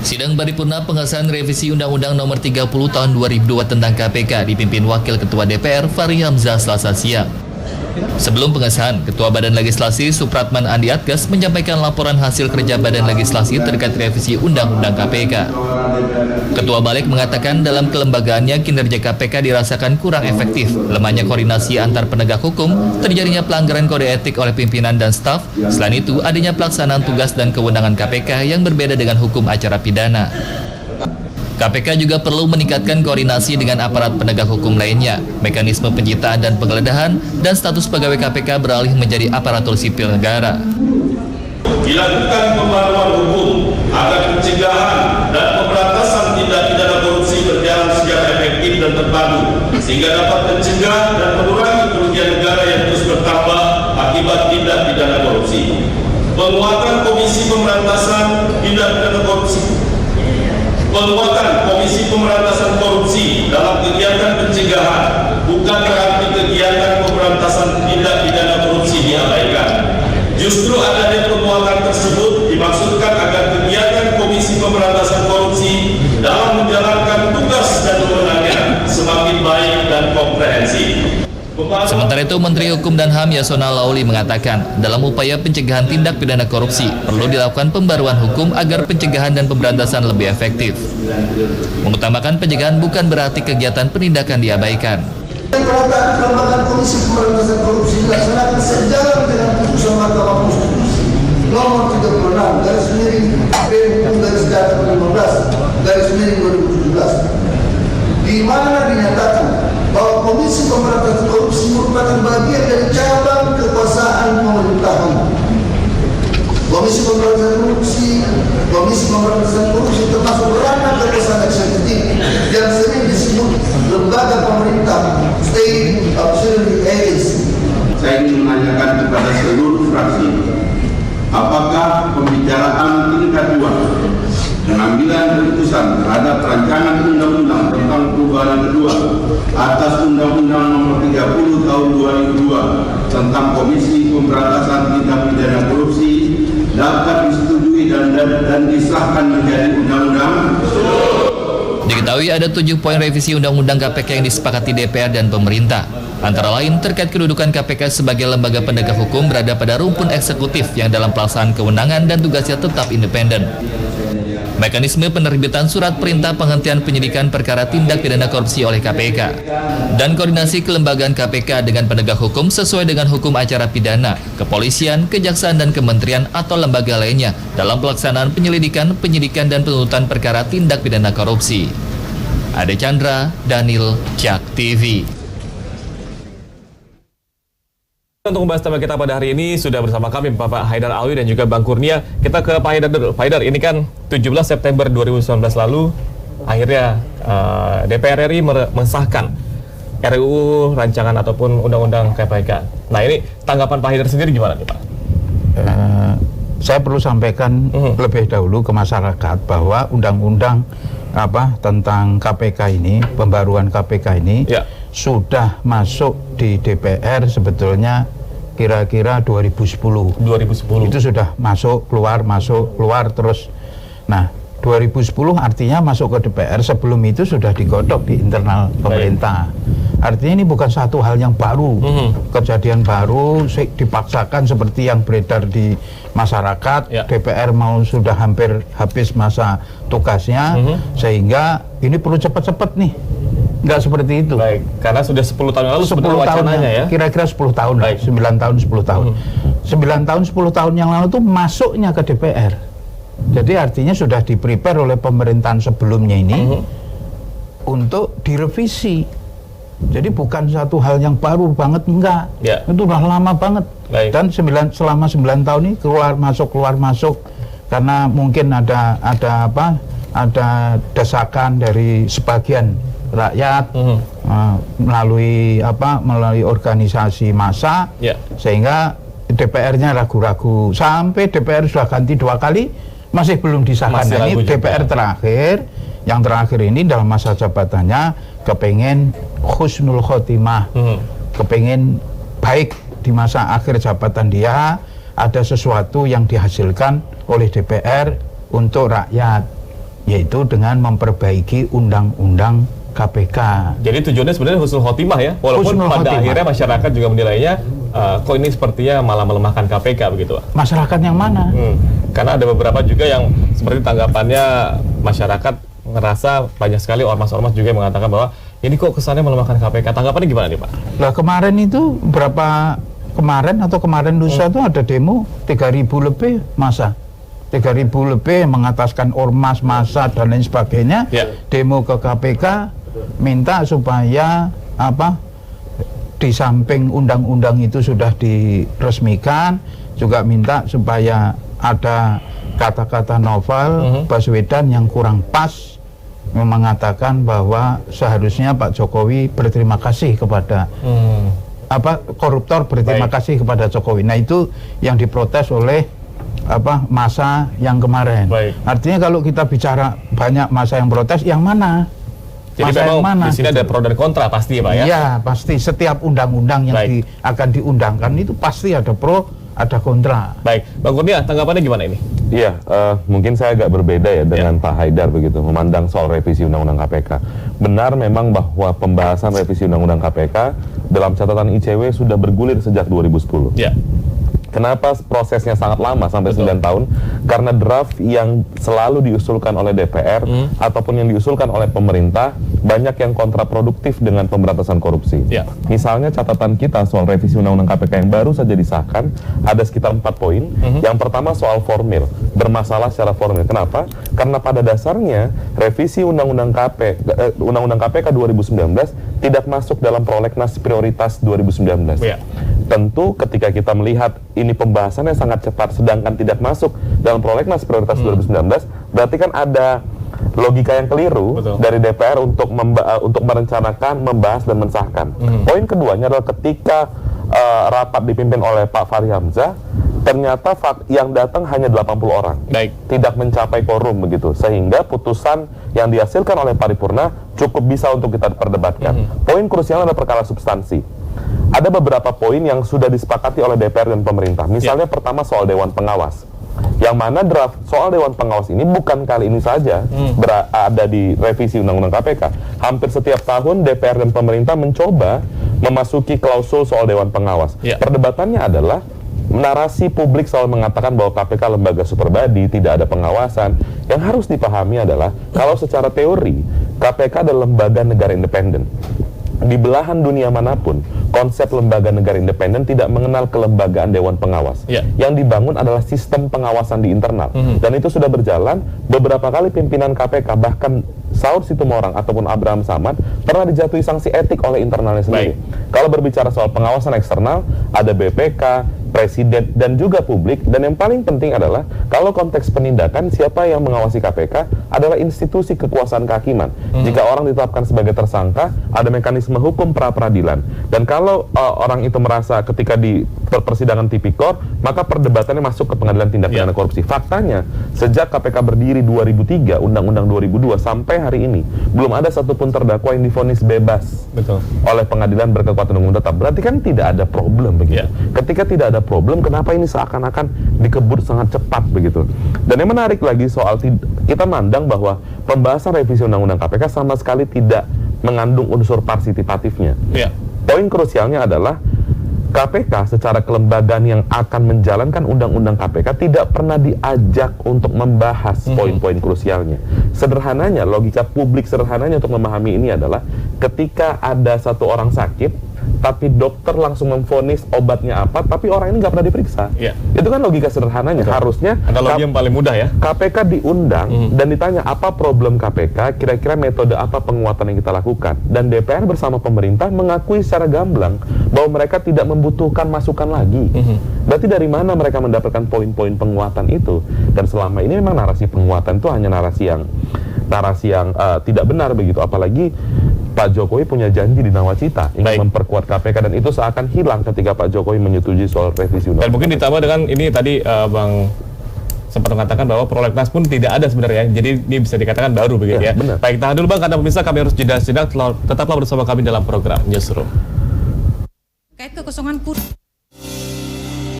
Sidang paripurna pengesahan revisi Undang-Undang Nomor 30 Tahun 2002 tentang KPK dipimpin Wakil Ketua DPR Fahri Hamzah Selasa siang. Sebelum pengesahan, Ketua Badan Legislasi Supratman Andi Adgas menyampaikan laporan hasil kerja Badan Legislasi terkait revisi Undang-Undang KPK. Ketua Balik mengatakan dalam kelembagaannya kinerja KPK dirasakan kurang efektif, lemahnya koordinasi antar penegak hukum, terjadinya pelanggaran kode etik oleh pimpinan dan staf. Selain itu, adanya pelaksanaan tugas dan kewenangan KPK yang berbeda dengan hukum acara pidana. KPK juga perlu meningkatkan koordinasi dengan aparat penegak hukum lainnya, mekanisme penyitaan dan penggeledahan, dan status pegawai KPK beralih menjadi aparatur sipil negara. Dilakukan pembaruan hukum agar pencegahan dan pemberantasan tindak pidana korupsi berjalan secara efektif dan terpadu, sehingga dapat mencegah dan mengurangi kerugian negara yang terus bertambah akibat tindak pidana korupsi. Penguatan Komisi Pemberantasan Tindak Pidana Korupsi. Penguatan Komisi Pemberantasan Korupsi dalam kegiatan pencegahan bukan berarti kegiatan pemberantasan tindak pidana korupsi diabaikan. Justru adanya penguatan tersebut dimaksudkan agar kegiatan Komisi Pemberantasan Korupsi dalam menjalankan tugas dan wewenangnya semakin baik dan komprehensif. Sementara itu, Menteri Hukum dan HAM Yasona Laoly mengatakan, dalam upaya pencegahan tindak pidana korupsi, perlu dilakukan pembaruan hukum agar pencegahan dan pemberantasan lebih efektif. Mengutamakan pencegahan bukan berarti kegiatan penindakan diabaikan. Perataan kelembagaan Komisi Pemberantasan Korupsi dilaksanakan sejalan dengan putusan Mahkamah Konstitusi Nomor 36 garis miring garis 15 garis miring 2017, di mana dinyatakan bahwa Komisi Pemberantasan Korupsi merupakan bagian dari cabang kekuasaan pemerintahan. Komisi Pemberantasan Korupsi termasuk ranah kekuasaan eksekutif yang sering disebut lembaga pemerintah, state auxiliary agency. Saya ingin menanyakan kepada seluruh fraksi, apakah pembicaraan tingkat 2 pengambilan keputusan terhadap rancangan undang-undang tentang perubahan kedua atas Undang-Undang Nomor 30 Tahun 2002 tentang Komisi Pemberantasan Tindak Pidana Korupsi dapat disetujui dan disahkan menjadi undang-undang? Diketahui ada 7 poin revisi Undang-Undang KPK yang disepakati DPR dan pemerintah. Antara lain terkait kedudukan KPK sebagai lembaga penegak hukum berada pada rumpun eksekutif yang dalam pelaksanaan kewenangan dan tugasnya tetap independen. Mekanisme penerbitan surat perintah penghentian penyidikan perkara tindak pidana korupsi oleh KPK, dan koordinasi kelembagaan KPK dengan penegak hukum sesuai dengan hukum acara pidana, kepolisian, kejaksaan, dan kementerian atau lembaga lainnya dalam pelaksanaan penyelidikan, penyidikan, dan penuntutan perkara tindak pidana korupsi. Ade Chandra, Daniel, Jak TV. Untuk membahas tema kita pada hari ini sudah bersama kami Bapak Haidar Alwi dan juga Bang Kurnia. Kita ke Pak Haidar dulu. Pak Haidar, ini kan 17 September 2019 lalu akhirnya DPR RI mensahkan RUU rancangan ataupun Undang-Undang KPK. Nah, ini tanggapan Pak Haidar sendiri gimana nih Pak? Saya perlu sampaikan lebih dahulu ke masyarakat bahwa Undang-Undang tentang KPK ini, pembaruan KPK ini sudah masuk di DPR sebetulnya kira-kira 2010. Itu sudah masuk keluar terus. Nah, 2010 artinya masuk ke DPR, sebelum itu sudah digodok di internal pemerintah. Artinya ini bukan satu hal yang baru, kejadian baru dipaksakan seperti yang beredar di masyarakat. DPR mau sudah hampir habis masa tugasnya, sehingga ini perlu cepat-cepat nih. Nggak seperti itu. Baik, karena sudah 10 tahun lalu 10 tahun ya. Kira-kira 10 tahun lah, 9 tahun 10 tahun. 9 tahun 10 tahun yang lalu itu masuknya ke DPR. Jadi artinya sudah di-prepare oleh pemerintahan sebelumnya ini untuk direvisi. Jadi bukan satu hal yang baru banget, enggak. Itu udah lama banget. Dan selama 9 tahun ini keluar masuk karena mungkin ada desakan dari sebagian rakyat melalui organisasi massa, sehingga DPR-nya ragu-ragu sampai DPR sudah ganti 2 kali masih belum disahkan. Ini DPR yang terakhir ini dalam masa jabatannya kepengen husnul khotimah, kepengen baik di masa akhir jabatan dia, ada sesuatu yang dihasilkan oleh DPR untuk rakyat. yaitu dengan memperbaiki undang-undang KPK. Jadi tujuannya sebenarnya husnul khotimah ya, walaupun Husnul pada khotimah. akhirnya masyarakat juga menilainya kok ini sepertinya malah melemahkan KPK begitu Pak. Masyarakat yang mana? Karena ada beberapa juga yang seperti tanggapannya masyarakat ngerasa banyak sekali ormas-ormas juga yang mengatakan bahwa ini kok kesannya melemahkan KPK. Tanggapannya gimana nih Pak? Lah kemarin itu kemarin lusa itu ada demo 3.000 lebih masa. 3.000 lebih mengataskan ormas, massa dan lain sebagainya. Demo ke KPK minta supaya di samping undang-undang itu sudah diresmikan, juga minta supaya ada kata-kata novel Baswedan yang kurang pas, mengatakan bahwa seharusnya Pak Jokowi berterima kasih kepada koruptor berterima kasih kepada Jokowi. Nah itu yang diprotes oleh masa yang kemarin. Artinya kalau kita bicara banyak masa yang protes, yang mana? Jadi masa memang yang mana? Di sini ada pro dan kontra pasti ya Pak ya? Iya pasti, setiap undang-undang yang akan diundangkan itu pasti ada pro, ada kontra. Baik, Bang Kurnia, tanggapannya gimana ini? Iya, mungkin saya agak berbeda ya dengan Pak Haidar begitu, memandang soal revisi Undang-Undang KPK. Benar memang bahwa pembahasan revisi Undang-Undang KPK dalam catatan ICW sudah bergulir sejak 2010. Ya. Kenapa prosesnya sangat lama sampai 9 tahun? Karena draft yang selalu diusulkan oleh DPR ataupun yang diusulkan oleh pemerintah banyak yang kontraproduktif dengan pemberantasan korupsi. Misalnya catatan kita soal revisi Undang-Undang KPK yang baru saja disahkan ada sekitar 4 poin. Yang pertama soal formil, bermasalah secara formil. Kenapa? Karena pada dasarnya revisi Undang-Undang KPK 2019 tidak masuk dalam prolegnas prioritas 2019. Tentu ketika kita melihat ini pembahasannya sangat cepat sedangkan tidak masuk dalam prolegnas prioritas 2019, berarti kan ada logika yang keliru dari DPR untuk merencanakan, membahas dan mensahkan. Poin keduanya adalah ketika rapat dipimpin oleh Pak Fahri Hamzah, ternyata yang datang hanya 80 orang. Tidak mencapai quorum begitu, sehingga putusan yang dihasilkan oleh paripurna cukup bisa untuk kita perdebatkan. Poin krusial adalah perkara substansi. Ada beberapa poin yang sudah disepakati oleh DPR dan pemerintah. Misalnya pertama soal Dewan Pengawas, yang mana draft soal Dewan Pengawas ini bukan kali ini saja ada di revisi Undang-Undang KPK. Hampir setiap tahun DPR dan pemerintah mencoba memasuki klausul soal Dewan Pengawas. Perdebatannya adalah narasi publik selalu mengatakan bahwa KPK lembaga superbadi, tidak ada pengawasan. Yang harus dipahami adalah kalau secara teori KPK adalah lembaga negara independen. Di belahan dunia manapun, konsep lembaga negara independen tidak mengenal kelembagaan Dewan Pengawas. Yang dibangun adalah sistem pengawasan di internal. Dan itu sudah berjalan. Beberapa kali pimpinan KPK, bahkan Saud Situmorang ataupun Abraham Samad, pernah dijatuhi sanksi etik oleh internalnya sendiri. Kalau berbicara soal pengawasan eksternal, ada BPK, Presiden, dan juga publik. Dan yang paling penting adalah, kalau konteks penindakan, siapa yang mengawasi KPK adalah institusi kekuasaan kehakiman. Jika orang ditetapkan sebagai tersangka, ada mekanisme hukum pra-peradilan. Dan kalau orang itu merasa ketika di persidangan tipikor, maka perdebatannya masuk ke pengadilan tindak pidana korupsi. Faktanya, sejak KPK berdiri 2003, Undang-Undang 2002, sampai hari ini, belum ada satupun terdakwa yang divonis bebas oleh pengadilan berkekuatan hukum tetap. Berarti kan tidak ada problem begitu. Ketika tidak ada problem, kenapa ini seakan-akan dikebut sangat cepat begitu. Dan yang menarik lagi soal kita mandang bahwa pembahasan revisi Undang-Undang KPK sama sekali tidak mengandung unsur partisipatifnya. Poin krusialnya adalah KPK secara kelembagaan yang akan menjalankan Undang-Undang KPK tidak pernah diajak untuk membahas poin-poin krusialnya. Sederhananya, logika publik sederhananya untuk memahami ini adalah ketika ada satu orang sakit, tapi dokter langsung memvonis obatnya apa, tapi orang ini nggak pernah diperiksa. Itu kan logika sederhananya. Harusnya analogi yang paling mudah ya. KPK diundang dan ditanya apa problem KPK, kira-kira metode apa penguatan yang kita lakukan. Dan DPR bersama pemerintah mengakui secara gamblang bahwa mereka tidak membutuhkan masukan lagi. Berarti dari mana mereka mendapatkan poin-poin penguatan itu? Dan selama ini memang narasi penguatan itu hanya narasi yang tidak benar begitu. Apalagi Pak Jokowi punya janji di Nawacita ingin memperkuat KPK, dan itu seakan hilang ketika Pak Jokowi menyetujui soal revisi undang-undang. Dan mungkin ditambah dengan ini tadi Bang sempat mengatakan bahwa prolegnas pun tidak ada sebenarnya, jadi ini bisa dikatakan baru begitu ya. Baik, tahan dulu Bang, karena pemirsa kami harus jeda sejenak. Tetaplah bersama kami dalam program Newsroom. Kait kekosongan